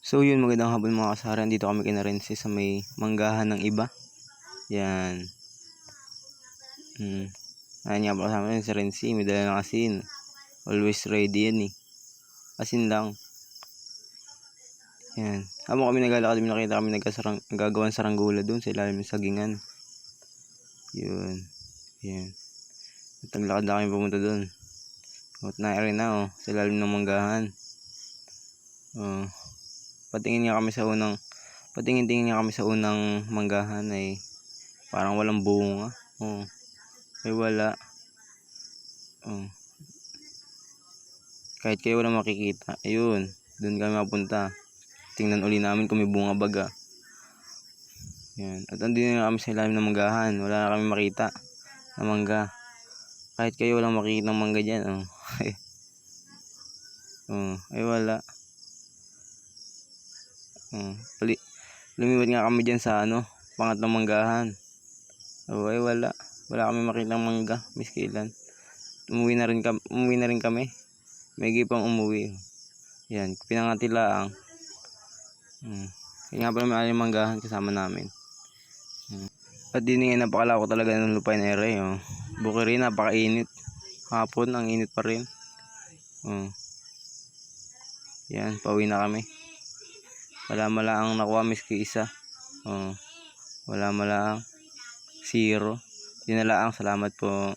So yun, magandang hapon mga kasaran. Dito kami kina Renzi sa may manggahan ng iba. Yan. Ayan nga pala kasama rin si Renzi. May dala ng asin. Always ready yan eh. Asin lang. Yan. Habang kami naglalakad, nakita kami nagagawan saranggula doon sa ilalim ng sagingan. Yun. Yan. Naglakad na kami pumunta doon. At na-rin na oh. Sa ilalim ng manggahan. Oh. Patingin nga kami sa unang Patingin-tingin nga kami sa unang manggahan ay parang walang bunga. Oh. Ay wala. Oh. Kahit kayo walang makikita. Ayun, doon kami mapunta. Tingnan uli namin kung may bunga baga. Yan. At andun na kami sa ilalim ng manggahan. Wala na kami makita na mangga. Kahit kayo walang makikita ng mangga dyan. Oh. Oh. Ay wala. Oh. Lumiwat nga kami dyan sa pangatlong manggahan. Oh, ay wala. Wala kami makita ng mangga, miskilan. Umuwi na rin kami. May gipang umuwi. Yan, pinangatilaang. Kaya nga pala may aling manggahan kasama namin. At din nga napakalako talaga ng Lupay na ere. Oh. Buki rin, napakainit. Hapon, ang init pa rin. Oh. Yan, pauwi na kami. Wala ang nakuha miski isa. Oh. Wala 0. Yun na lang, salamat po.